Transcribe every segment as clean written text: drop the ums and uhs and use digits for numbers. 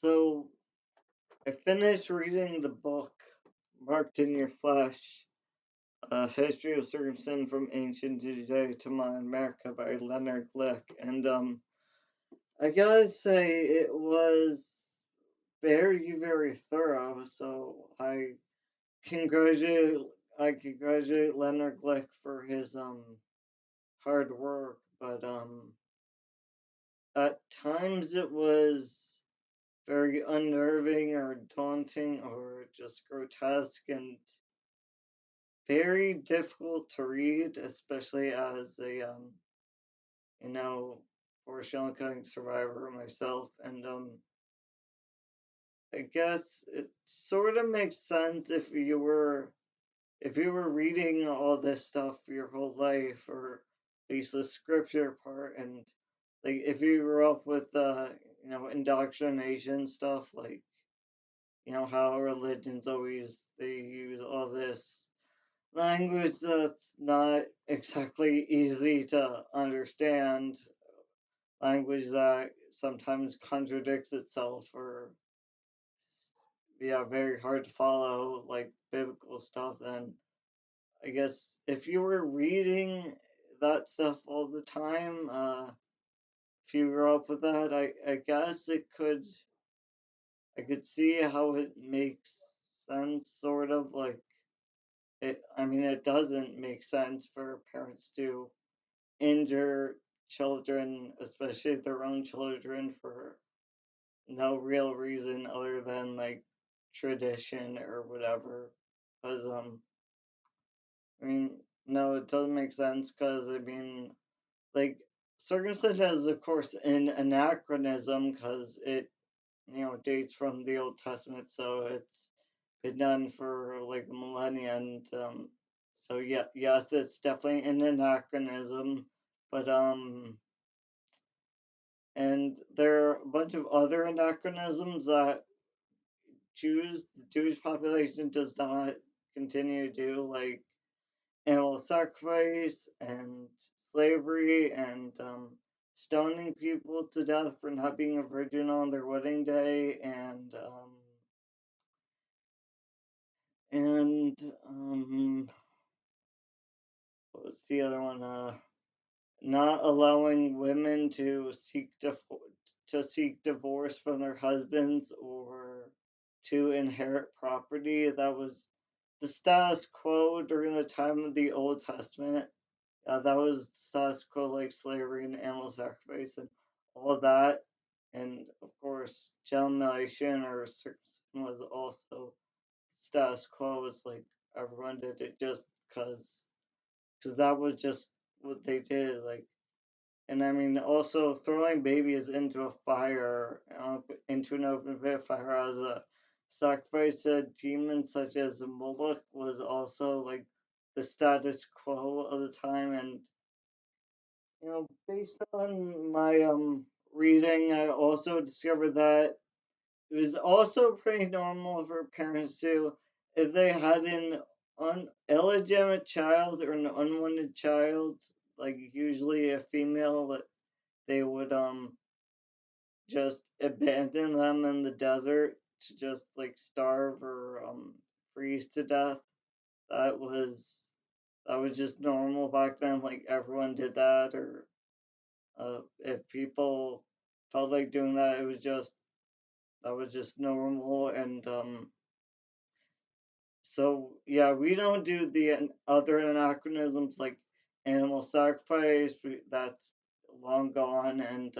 So I finished reading the book Marked in Your Flesh, A History of Circumcision from Ancient Judea to Modern America by Leonard Glick. And I gotta say it was very, very thorough. So congratulate I congratulate Leonard Glick for his hard work. But at times it was very unnerving or daunting or just grotesque and very difficult to read, especially as a you know, fortune cutting survivor myself. And I guess it sort of makes sense if you were reading all this stuff your whole life, or at least the scripture part, and like if you grew up with indoctrination stuff, like how religions always they use all this language that's not exactly easy to understand, language that sometimes contradicts itself, or yeah, very hard to follow, like biblical stuff. Then I guess if you were reading that stuff all the time, if you grew up with that, I guess I could see how it makes sense, sort of like it doesn't make sense for parents to injure children, especially their own children, for no real reason other than like tradition or whatever. Because no, it doesn't make sense. Because like circumcision is of course an anachronism because it dates from the Old Testament, so it's been done for like millennia. And so yeah, yes, it's definitely an anachronism. But and there are a bunch of other anachronisms that the Jewish population does not continue to do, like animal sacrifice and slavery and stoning people to death for not being a virgin on their wedding day, and what was the other one? Not allowing women to seek divorce from their husbands or to inherit property. That was the status quo during the time of the Old Testament. That was status quo, like slavery and animal sacrifice and all of that. And of course, generation or circumcision was also status quo. Was like everyone did it just because that was just what they did. Like, and also throwing babies into a fire, into an open pit fire as a sacrifice to demons such as Moloch was also like the status quo of the time. And based on my reading, I also discovered that it was also pretty normal for parents to, if they had an illegitimate child or an unwanted child, like usually a female, that they would just abandon them in the desert to just like starve or freeze to death. That was that was just normal back then. Like everyone did that, or if people felt like doing that, that was just normal. And so yeah, we don't do the other anachronisms like animal sacrifice. That's long gone. And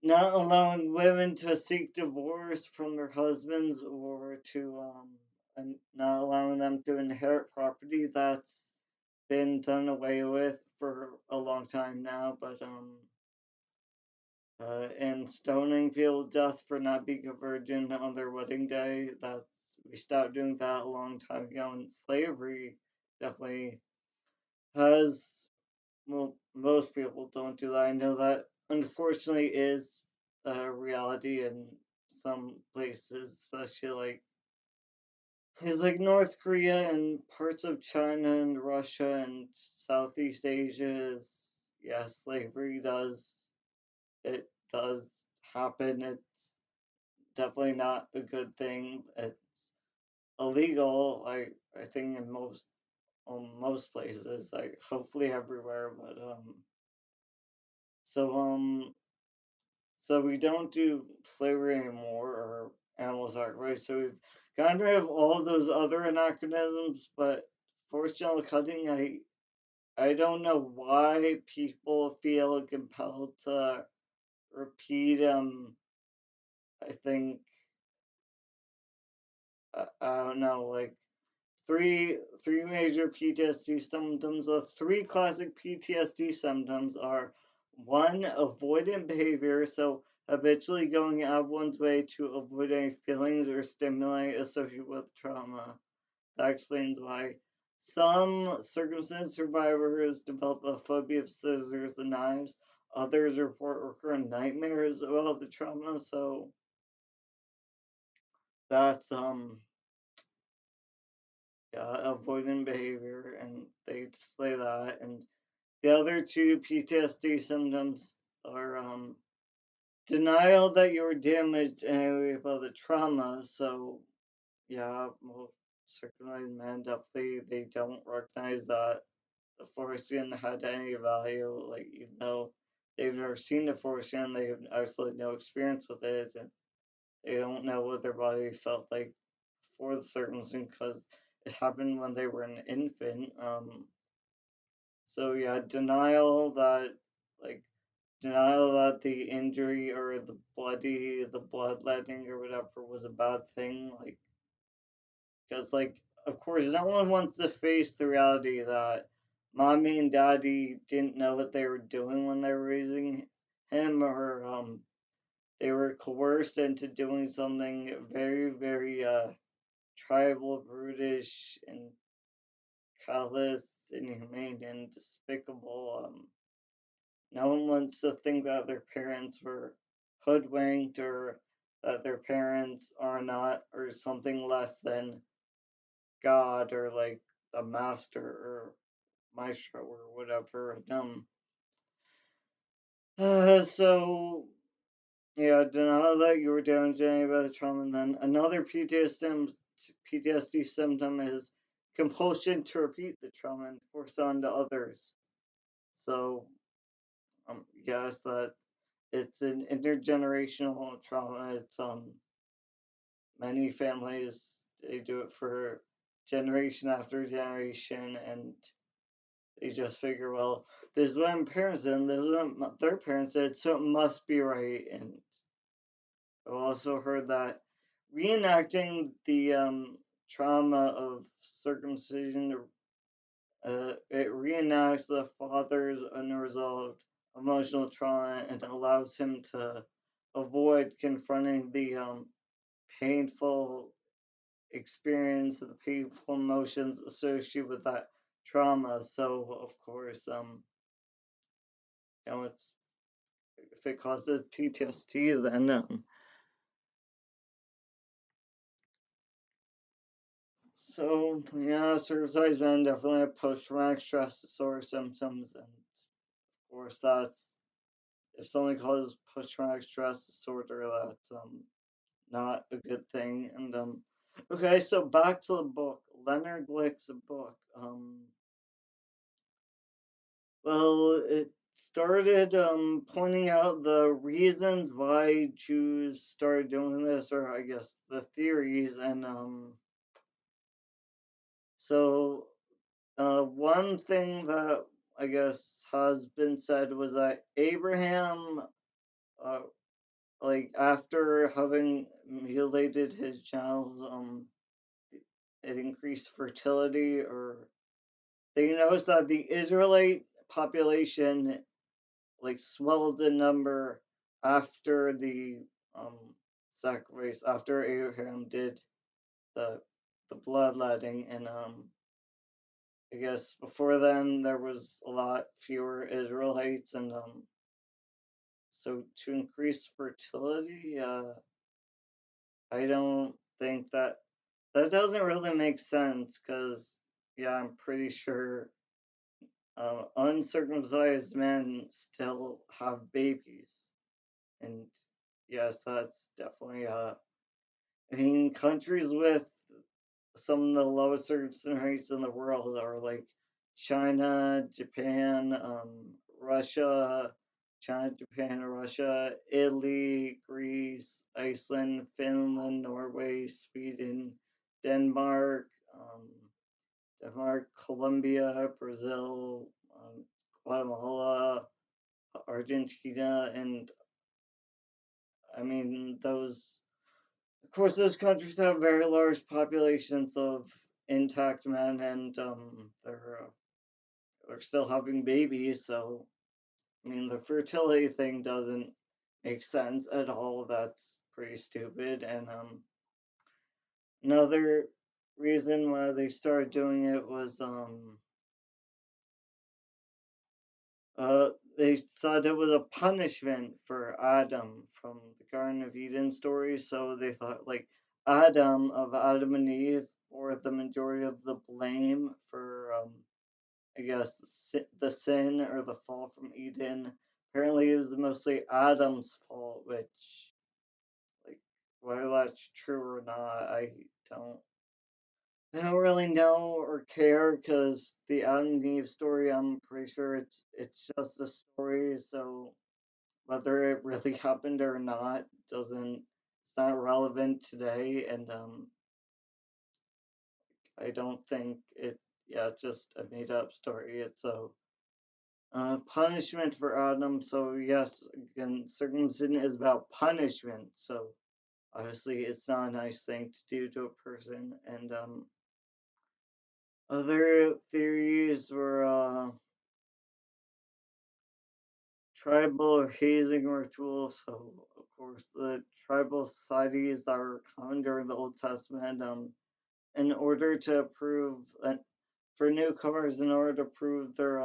not allowing women to seek divorce from their husbands, or to and not allowing them to inherit property. That's been done away with for a long time now. But and stoning people to death for not being a virgin on their wedding day. We stopped doing that a long time ago. And slavery definitely has, well, most people don't do that. I know that unfortunately is a reality in some places, especially like North Korea and parts of China and Russia and Southeast Asia. Is Yeah, slavery does, it does happen. definitely not a good thing. It's illegal. I think in most places, like hopefully everywhere. But so so we don't do slavery anymore or animal sacrifice. So we've gotten rid of all those other anachronisms, but forced genital cutting, I don't know why people feel compelled to repeat. I think I don't know, like three major PTSD symptoms. The three classic PTSD symptoms are one, avoidant behavior, so habitually going out of one's way to avoid any feelings or stimuli associated with trauma. That explains why some circumstance survivors develop a phobia of scissors and knives. Others report recurrent nightmares about the trauma. So that's yeah, avoidant behavior, and they display that. And the other two PTSD symptoms are denial that you were damaged anyway by the trauma. So yeah, most circumcised men definitely they don't recognize that the foreskin had any value. Like even though they've never seen the foreskin, they have absolutely no experience with it, and they don't know what their body felt like before the circumcision because it happened when they were an infant. So yeah, like denial that the injury or the bloodletting or whatever was a bad thing, like because of course no one wants to face the reality that mommy and daddy didn't know what they were doing when they were raising him, or they were coerced into doing something very tribal, brutish, and callous, inhumane, and despicable. No one wants to think that their parents were hoodwinked or that their parents are not or something less than God or like a master or maestro or whatever. So yeah, denial that you were damaged by the trauma. And then another PTSD symptom is compulsion to repeat the trauma and force on to others. So yes, that it's an intergenerational trauma. It's many families they do it for generation after generation, and they just figure, well, this is what my parents did, and this is what their parents did, so it must be right. And I've also heard that reenacting the trauma of circumcision, it reenacts the father's unresolved emotional trauma and allows him to avoid confronting the painful experience, the painful emotions associated with that trauma. So, of course, it's if it causes PTSD, then so yeah, circumcised men definitely have post-traumatic stress disorder symptoms, and of course that's if something causes post-traumatic stress disorder, that's not a good thing. And okay, so back to the book, Leonard Glick's book. Well, it started pointing out the reasons why Jews started doing this, or I guess the theories, and so one thing that I guess has been said was that Abraham, uh, like after having mutilated his genitals, it increased fertility, or they noticed that the Israelite population like swelled in number after the um sacrifice, after Abraham did the the bloodletting, and I guess before then there was a lot fewer Israelites, and so to increase fertility, I don't think that doesn't really make sense because yeah, I'm pretty sure uncircumcised men still have babies, and yes, that's definitely I mean, countries with some of the lowest citizen rates in the world are like China, Japan, Russia, China, Japan, Russia, Italy, Greece, Iceland, Finland, Norway, Sweden, Denmark, Colombia, Brazil, Guatemala, Argentina, and I mean those. Of course, those countries have very large populations of intact men, and they're still having babies. So, I mean, the fertility thing doesn't make sense at all. That's pretty stupid. And another reason why they started doing it was uh, they thought it was a punishment for Adam from the Garden of Eden story. So they thought, like, Adam and Eve, bore the majority of the blame for, I guess, the sin or the fall from Eden. Apparently, it was mostly Adam's fault, which, like, whether that's true or not, don't. I don't really know or care because the Adam and Eve story, I'm pretty sure it's just a story. So whether it really happened or not doesn't it's not relevant today, and I don't think it. Yeah, it's just a made up story. It's a punishment for Adam. So yes, again, circumcision is about punishment. So obviously, it's not a nice thing to do to a person. And other theories were tribal or hazing rituals. So of course, the tribal societies that were common during the Old Testament. In order to prove that for newcomers, in order to prove their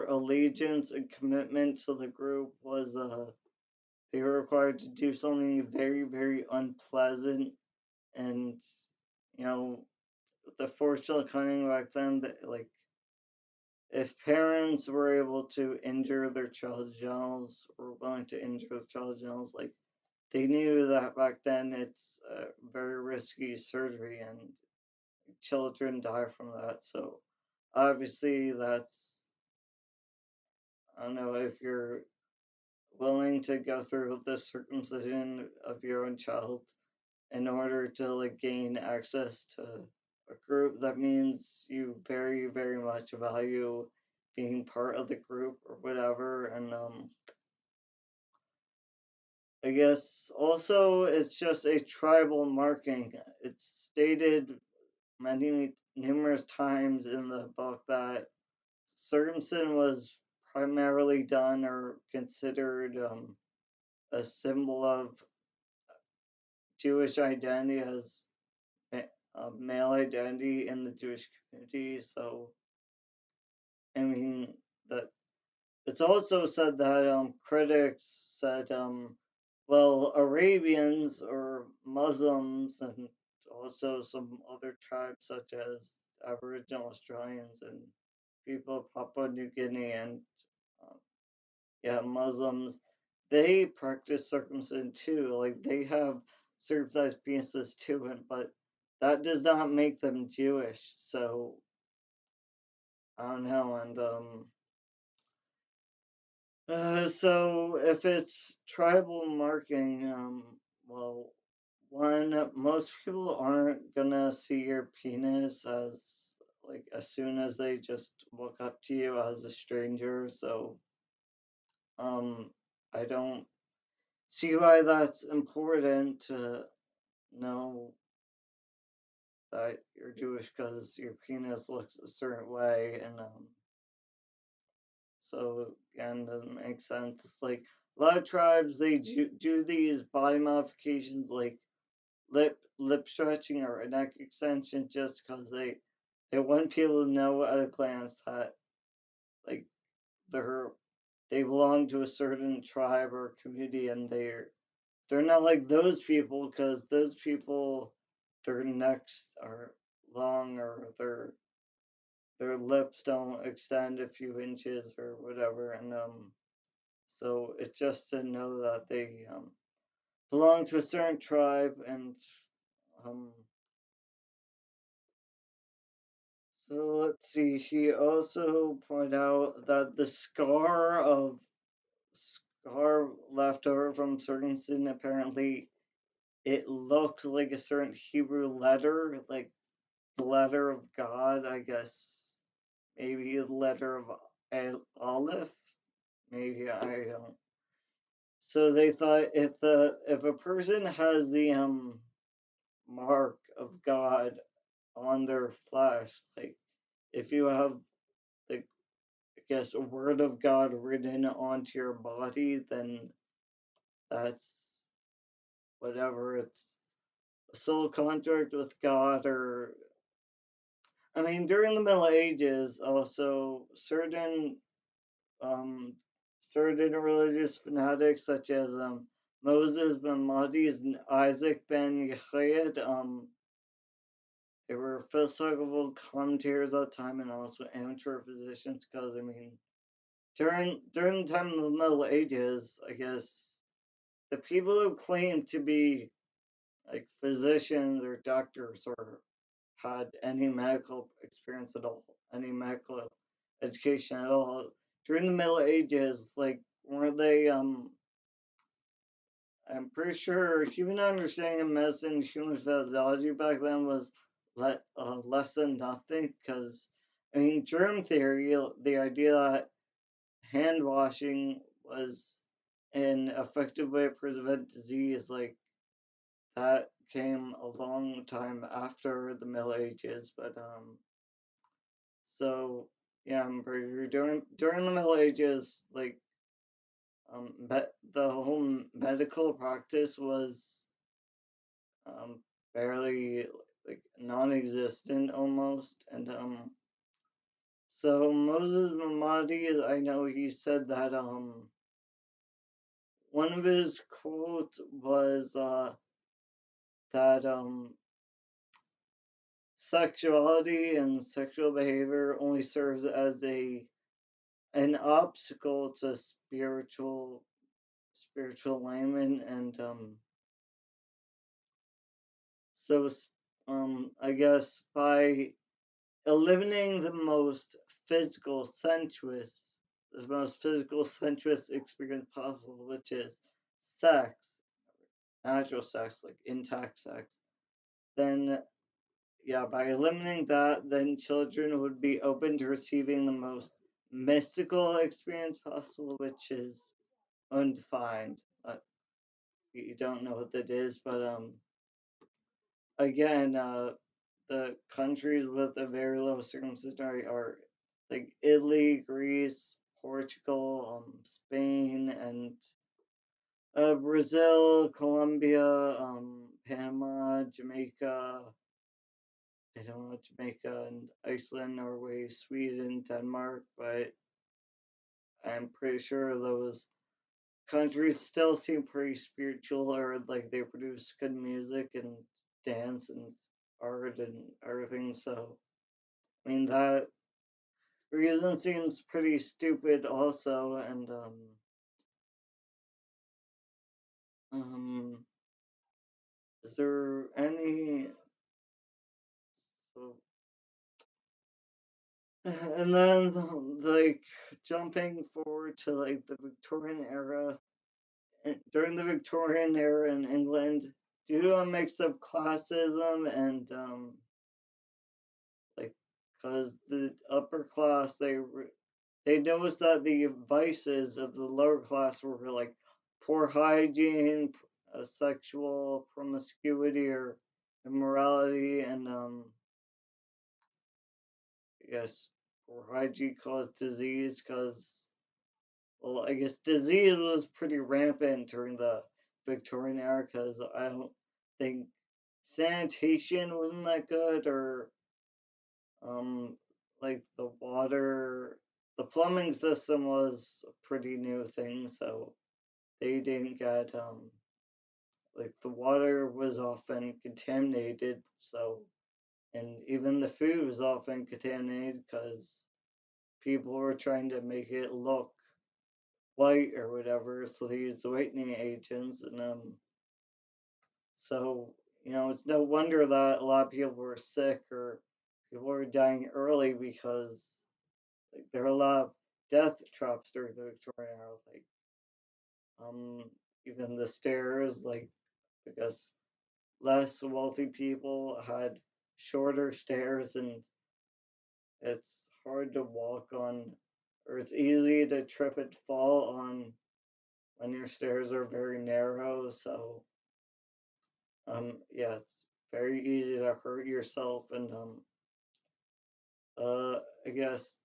allegiance and commitment to the group was they were required to do something very, very unpleasant. And you know, the fortune cunning back then, that like if parents were able to injure their child's genitals or willing to injure the child's genitals, like they knew that back then it's a very risky surgery and children die from that. So obviously that's, I don't know, if you're willing to go through the circumcision of your own child in order to like gain access to a group, that means you very, very much value being part of the group or whatever. And I guess also it's just a tribal marking. It's stated many numerous times in the book that circumcision was primarily done or considered a symbol of Jewish identity as male identity in the Jewish community. So, I mean, that it's also said that critics said, well, Arabians or Muslims and also some other tribes such as Aboriginal Australians and people of Papua New Guinea and uh, yeah, Muslims, they practice circumcision too. Like they have circumcised penises too, but that does not make them Jewish. So I don't know. And so if it's tribal marking, well, one, most people aren't gonna see your penis as like as soon as they just walk up to you as a stranger. So um, I don't see why that's important to know that you're Jewish because your penis looks a certain way, and so again, doesn't make sense. It's like a lot of tribes they do these body modifications like lip stretching or a neck extension just because they want people to know at a glance that like they're they belong to a certain tribe or community, and they're not like those people because those people, their necks are long or their lips don't extend a few inches or whatever. And So it's just to know that they belong to a certain tribe, and um, so let's see. He also pointed out that the scar left over from circumcision, apparently it looked like a certain Hebrew letter, like the letter of God, I guess. Maybe the letter of Aleph. Maybe I don't. So they thought if a person has the mark of God on their flesh, like if you have the I guess a word of God written onto your body, then that's whatever. It's a soul contract with God, or I mean, during the Middle Ages, also um, certain religious fanatics such as Moses ben Mahdi and Isaac ben Yochai, they were philosophical commentators at the time and also amateur physicians. Because I mean, during the time of the Middle Ages, I guess the people who claimed to be like physicians or doctors or had any medical experience at all, any medical education at all during the Middle Ages, like were they I'm pretty sure human understanding of medicine, human physiology back then was less than nothing. Because I mean, germ theory, the idea that hand washing was an effective way to prevent disease, like that came a long time after the Middle Ages. But so yeah, I'm pretty sure during the Middle Ages, like the whole medical practice was um barely like non-existent almost. And so Moses Mamadi, I know he said that one of his quotes was that sexuality and sexual behavior only serves as an obstacle to spiritual alignment. And so I guess by eliminating the most physical sensuous experience possible, which is sex, natural sex, like intact sex, then yeah, by eliminating that, then children would be open to receiving the most mystical experience possible, which is undefined. You don't know what that is, but again, the countries with a very low circumcision rate are like Italy, Greece, Portugal, Spain, and Brazil, Colombia, Panama, Jamaica. I don't know Jamaica and Iceland, Norway, Sweden, Denmark, but I'm pretty sure those countries still seem pretty spiritual, or like they produce good music and dance and art and everything. So I mean that reason seems pretty stupid also. And um is there any so and then like jumping forward to like the Victorian era, during the Victorian era in England, due to a mix of classism and like because the upper class they noticed that the vices of the lower class were like poor hygiene, sexual promiscuity or immorality, and I guess poor hygiene caused disease. Because well, I guess disease was pretty rampant during the Victorian era, because I don't think sanitation wasn't that good, or um like the plumbing system was a pretty new thing. So they didn't get like the water was often contaminated. So and even the food was often contaminated because people were trying to make it look white or whatever, so they use whitening agents, and so it's no wonder that a lot of people were sick or people were dying early because like there are a lot of death traps during the Victorian era, like um even the stairs, like because less wealthy people had shorter stairs and it's hard to walk on, or it's easy to trip and fall on when your stairs are very narrow. So, yeah, it's very easy to hurt yourself. And, I guess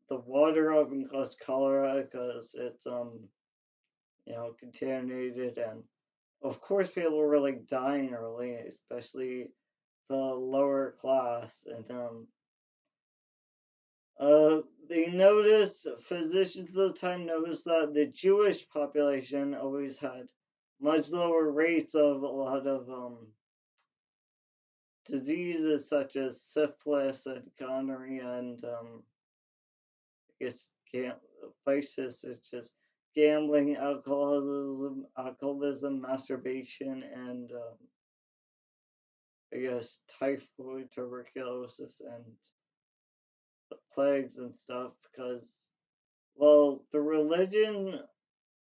the water often causes cholera because it's, contaminated. And of course, people were like dying early, especially the lower class. And, they noticed, physicians at the time noticed that the Jewish population always had much lower rates of a lot of diseases such as syphilis and gonorrhea and I guess vices such as gambling, alcoholism, masturbation, and I guess typhoid, tuberculosis, and the plagues and stuff. Because well, the religion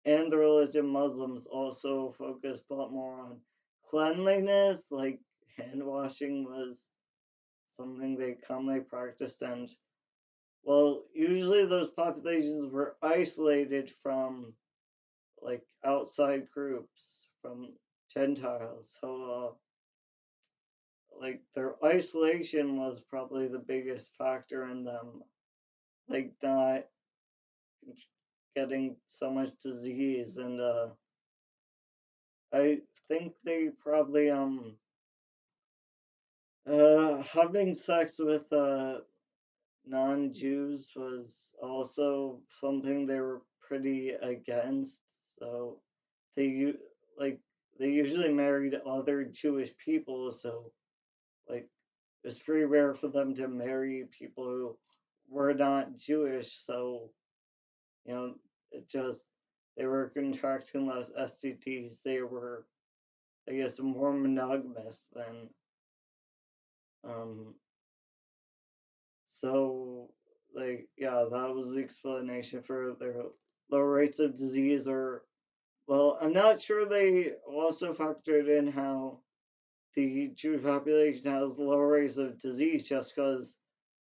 Muslims also focused a lot more on cleanliness, like hand washing was something they commonly practiced, and well, usually those populations were isolated from like outside groups, from Gentiles. So, like their isolation was probably the biggest factor in them, like not getting so much disease, and I think they probably having sex with non-Jews was also something they were pretty against. So they like they usually married other Jewish people, so like it was pretty rare for them to marry people who were not Jewish. So you know, it just they were contracting less STDs. They were, I guess, more monogamous than um so, like, yeah, that was the explanation for their low rates of disease. Or, well, I'm not sure they also factored in how the Jewish population has low rates of disease just because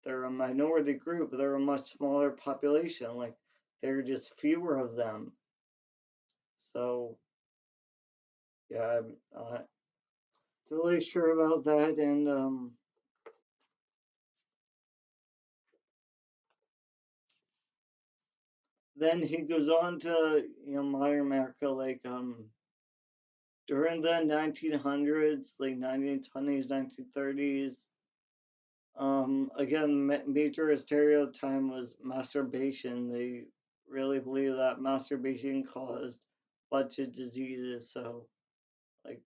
they're a minority group. They're a much smaller population. Like, there are just fewer of them. So, yeah, I'm not totally sure about that. And, then he goes on to, modern America, like, during the 1900s, like 1920s, 1930s, again, major stereotype was masturbation. They really believe that masturbation caused a bunch of diseases. So, like,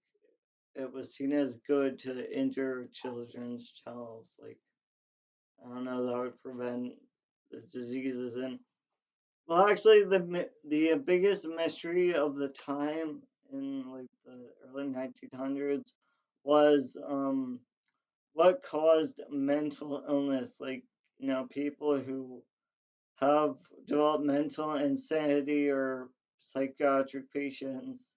it was seen as good to injure children's genitals. Like, I don't know, that would prevent the diseases. And well, actually, the biggest mystery of the time in like the early 1900s was what caused mental illness. Like people who have developmental insanity or psychiatric patients,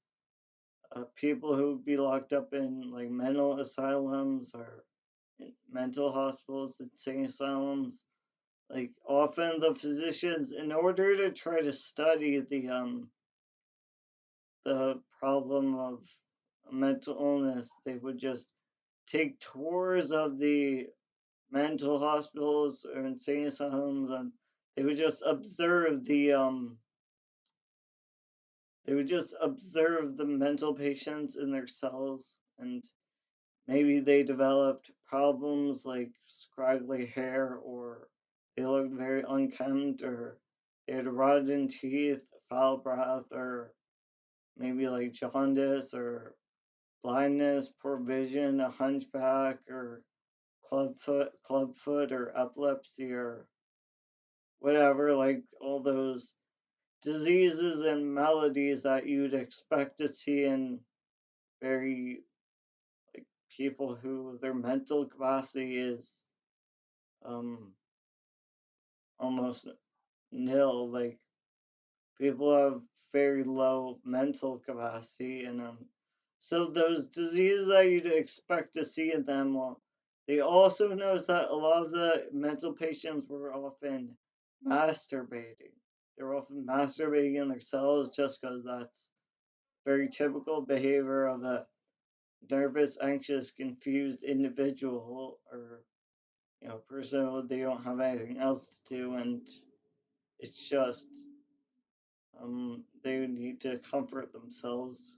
people who would be locked up in like mental asylums or in mental hospitals, insane asylums. Like often the physicians, in order to try to study the problem of mental illness, they would just take tours of the mental hospitals or insane asylums, and they would just observe the mental patients in their cells, and maybe they developed problems like scraggly hair, or they looked very unkempt, or they had rotten teeth, foul breath, or maybe like jaundice or blindness, poor vision, a hunchback, or clubfoot, or epilepsy, or whatever. Like all those diseases and maladies that you'd expect to see in very like people who their mental capacity is um almost nil. Like people have very low mental capacity, and so those diseases that you'd expect to see in them, they also noticed that a lot of the mental patients were often masturbating. They were often masturbating in their cells just because that's very typical behavior of a nervous, anxious, confused individual, or person who they don't have anything else to do, and it's just they need to comfort themselves.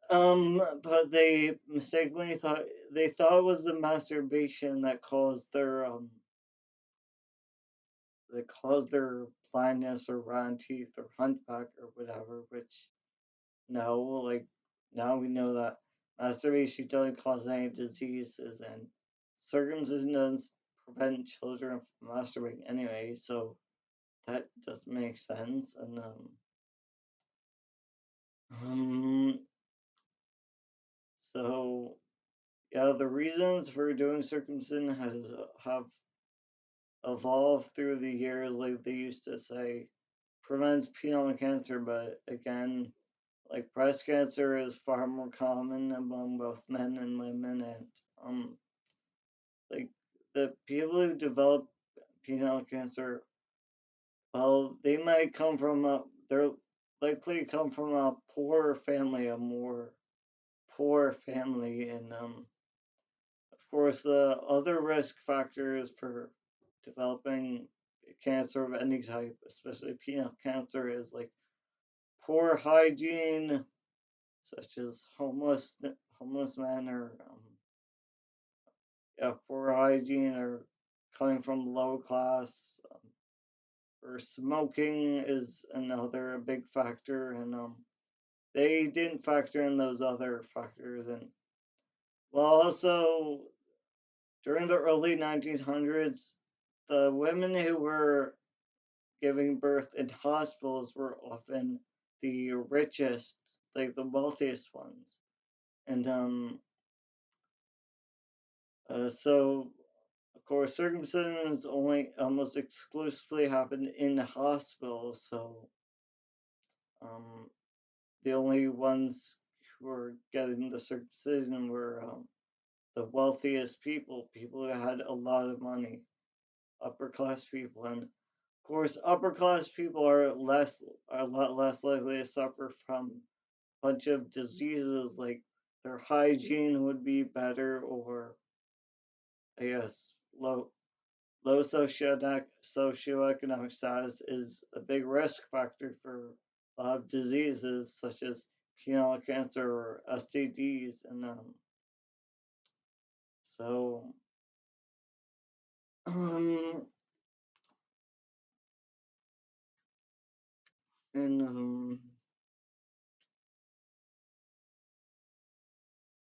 But they mistakenly thought it was the masturbation that caused their blindness or rotten teeth or hunchback or whatever. Which no, like now we know that masturbation doesn't cause any diseases, and circumcision doesn't prevent children from masturbating anyway. So that does make sense. And um so yeah, the reasons for doing circumcision have evolved through the years. Like they used to say, prevents penile cancer, but again, like breast cancer is far more common among both men and women, and like the people who develop penile cancer, well, they might come from they're likely come from a poor family, a more poor family, and of course, the other risk factors for developing cancer of any type, especially penile cancer, is like poor hygiene, such as homeless men, or yeah, poor hygiene, or coming from low class, or smoking is another big factor, and they didn't factor in those other factors, and well, also during the early 1900s, the women who were giving birth in hospitals were often the richest, like the wealthiest ones. And so, of course, circumcisions only almost exclusively happened in the hospital. So um, the only ones who were getting the circumcision were the wealthiest people, people who had a lot of money, upper class people. And of course, upper class people are a lot less likely to suffer from a bunch of diseases, like their hygiene would be better, or I guess low socioeconomic status is a big risk factor for a lot of diseases such as penile cancer or STDs, and so um and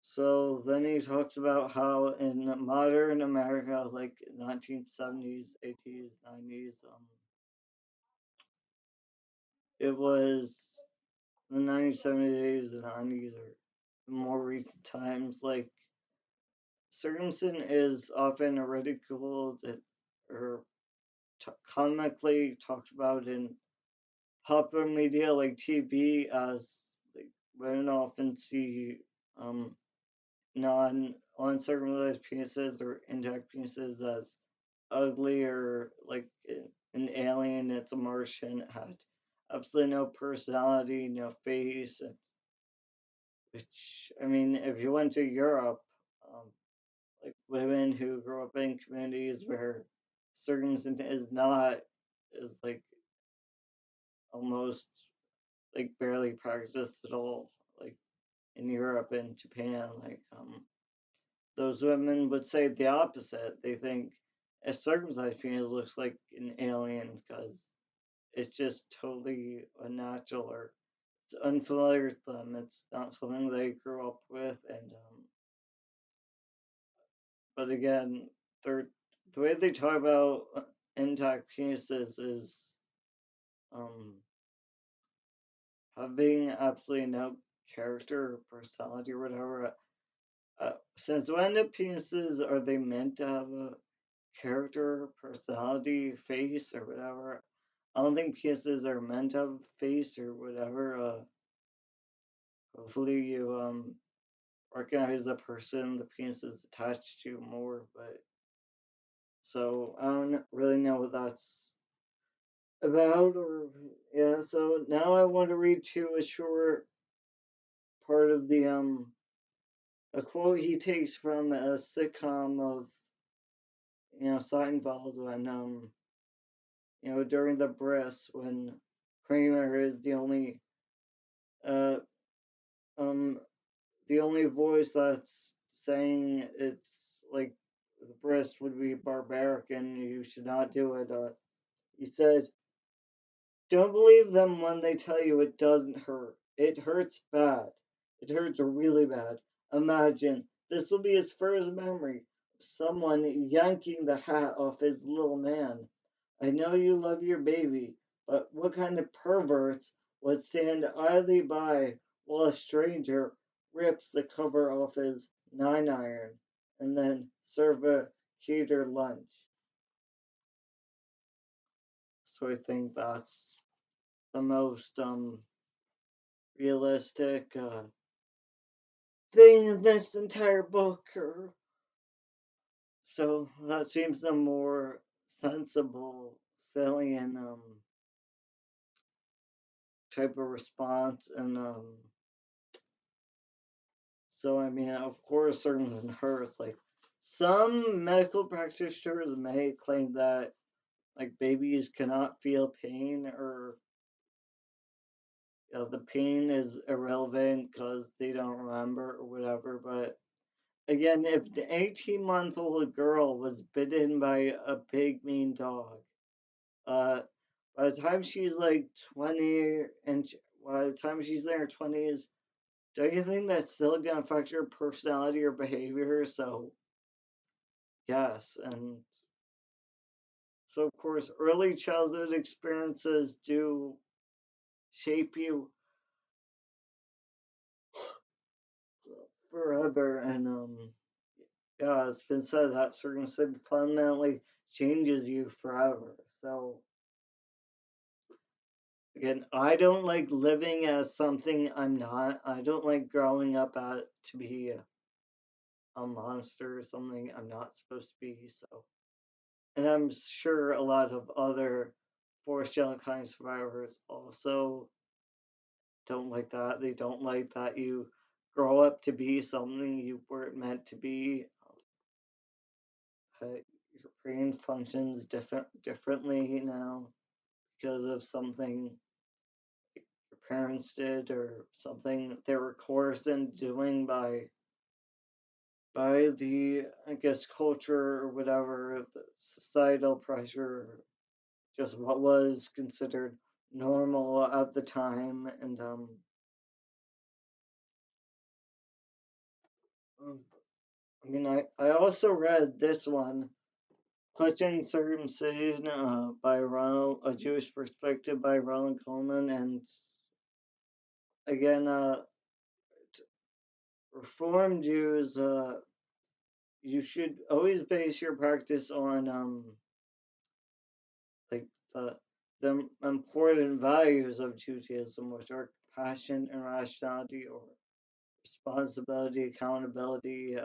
so then he talks about how in modern America, like 1970s, 80s, 90s, it was the 1970s and 90s, or more recent times, like circumcision is often ridiculed or comically talked about in popular media like TV, as like women often see um, non uncircumcised penises or intact penises as ugly, or like an alien. It's a Martian. It had absolutely no personality, no face. Which, I mean, if you went to Europe, um, like women who grow up in communities where circumcision is like almost like barely practiced at all, like in Europe and Japan, like those women would say the opposite. They think a circumcised penis looks like an alien because it's just totally unnatural, or it's unfamiliar to them. It's not something they grew up with, and but again, they're the way they talk about intact penises is having absolutely no character or personality or whatever. Since when do penises are they meant to have a character, personality, face, or whatever? I don't think penises are meant to have face or whatever. Hopefully you recognize the person the penis is attached to more, but so I don't really know what that's about or yeah. So now I want to read to a short part of the a quote he takes from a sitcom of Seinfeld when during the bris when Kramer is uh um the only voice that's saying it's like the bris would be barbaric and you should not do it. He said, "Don't believe them when they tell you it doesn't hurt. It hurts bad. It hurts really bad. Imagine this will be his first memory of someone yanking the hat off his little man. I know you love your baby, but what kind of perverts would stand idly by while a stranger rips the cover off his 9 iron and then serve a catered lunch?" So I think that's the most realistic thing in this entire book. So that seems a more sensible, salient type of response. And so, I mean, of course, certain hurts. Like some medical practitioners may claim that like babies cannot feel pain or the pain is irrelevant because they don't remember or whatever. But again, if the 18-month-old girl was bitten by a big mean dog, uh, by the time she's like 20 and by the time she's in her 20s, don't you think that's still gonna affect her personality or behavior? So yes, and so of course, early childhood experiences do shape you forever, and yeah, it's been said that circumcision fundamentally changes you forever. So again, I don't like living as something I'm not. I don't like growing up to be a monster or something I'm not supposed to be. So, and I'm sure a lot of other Forest Jellicine survivors also don't like that. They don't like that you grow up to be something you weren't meant to be. Your brain functions differently now because of something your parents did or something they were coerced into doing by the I guess culture or whatever, the societal pressure, just what was considered normal at the time. And um, I mean I also read this one, Questioning Circumcision by Ronald, A Jewish Perspective by Ronald Coleman. And again, Reform Jews, you should always base your practice on like the important values of Judaism, which are compassion and rationality, or responsibility, accountability,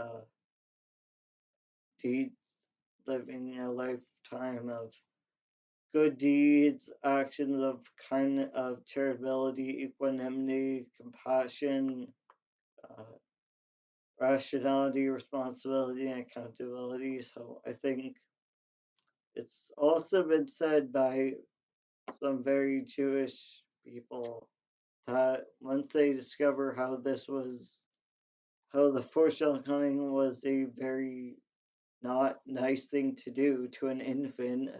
deeds, living a lifetime of good deeds, actions of charitability, equanimity, compassion, uh, rationality, responsibility, and accountability. So I think it's also been said by some very Jewish people that once they discover how the fortune hunting was a very not nice thing to do to an infant,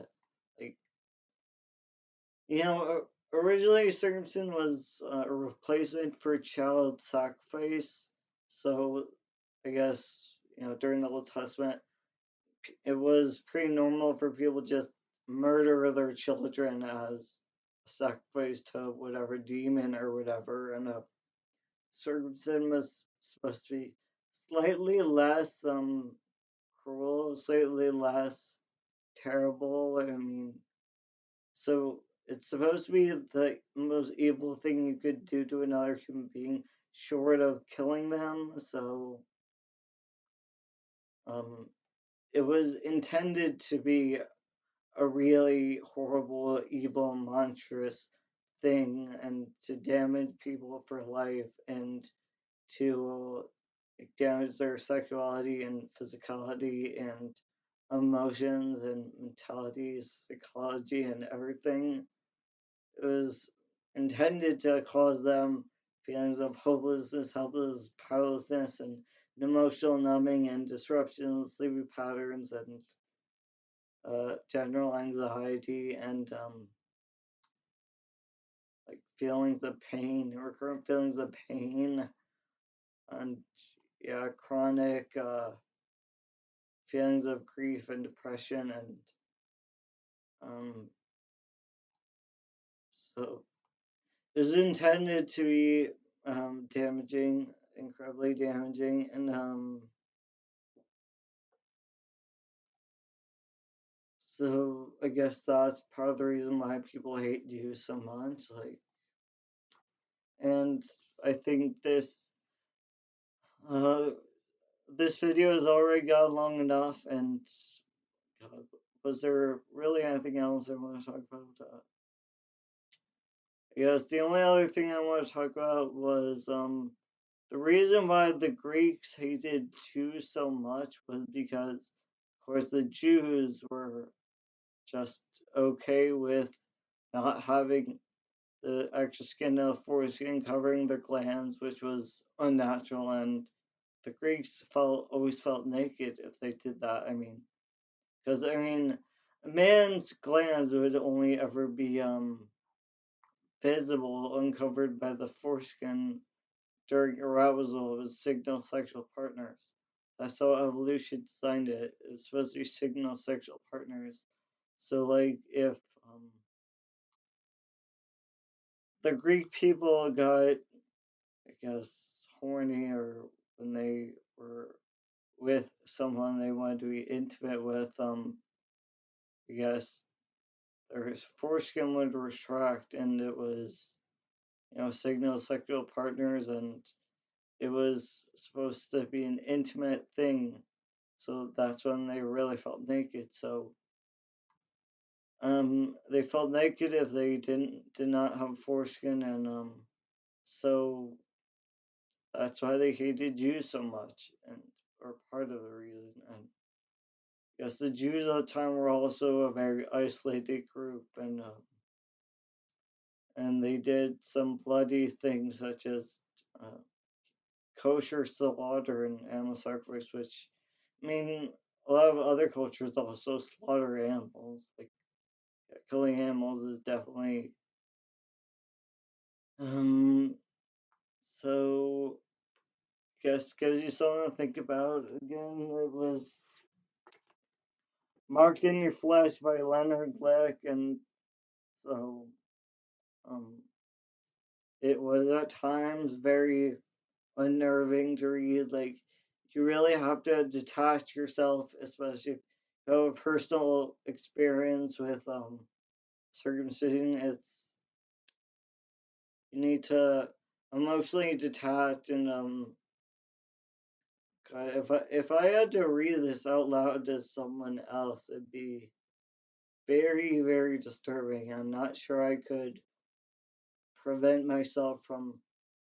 like, originally circumcision was a replacement for child sacrifice. So I guess, during the Old Testament, it was pretty normal for people just murder their children as sacrifice to whatever demon or whatever, and circumcision was supposed to be slightly less cruel, slightly less terrible. I mean, so it's supposed to be the most evil thing you could do to another human being, short of killing them. So um, it was intended to be a really horrible, evil, monstrous thing, and to damage people for life, and to damage their sexuality and physicality and emotions and mentalities, psychology, and everything. It was intended to cause them feelings of hopelessness, helplessness, powerlessness, and emotional numbing and disruption in sleeping patterns and general anxiety and like feelings of pain, recurrent feelings of pain, and yeah, chronic feelings of grief and depression, and um, so it was intended to be damaging, incredibly damaging, and so I guess that's part of the reason why people hate Jews so much. Like, and I think uh, this video has already got long enough. And was there really anything else I want to talk about? Yes, the only other thing I want to talk about was the reason why the Greeks hated Jews so much was because, of course, the Jews were just okay with not having the extra skin of foreskin covering their glands, which was unnatural, and the Greeks always felt naked if they did that. I mean, because I mean, a man's glands would only ever be visible, uncovered by the foreskin during arousal of his signal sexual partners. That's how evolution designed it. It was supposed to be signal sexual partners. So, like, if the Greek people got, I guess, horny, or when they were with someone they wanted to be intimate with, I guess their foreskin would retract, and it was, signal sexual partners, and it was supposed to be an intimate thing. So that's when they really felt naked. So they felt naked if they did not have foreskin, and so that's why they hated Jews so much, and or part of the reason. And yes, the Jews at the time were also a very isolated group, and they did some bloody things such as uh, kosher slaughter and animal sacrifice, which, I mean, a lot of other cultures also slaughter animals. Like, killing animals is definitely um. So, guess gives you something to think about. Again, it was Marked in Your Flesh by Leonard Glick, and so um, it was at times very unnerving to read. Like, you really have to detach yourself, especially if you have a personal experience with circumcision. You need to emotionally detach, and God, if I had to read this out loud to someone else, it'd be very, very disturbing. I'm not sure I could prevent myself from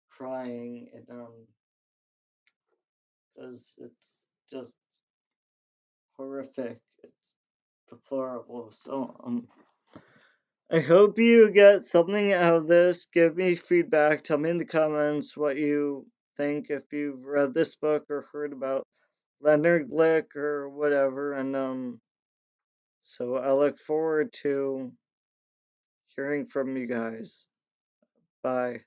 crying, and because it's just horrific. It's deplorable. So I hope you get something out of this. Give me feedback. Tell me in the comments what you think, if you've read this book or heard about Leonard Glick or whatever. And so I look forward to hearing from you guys. Bye.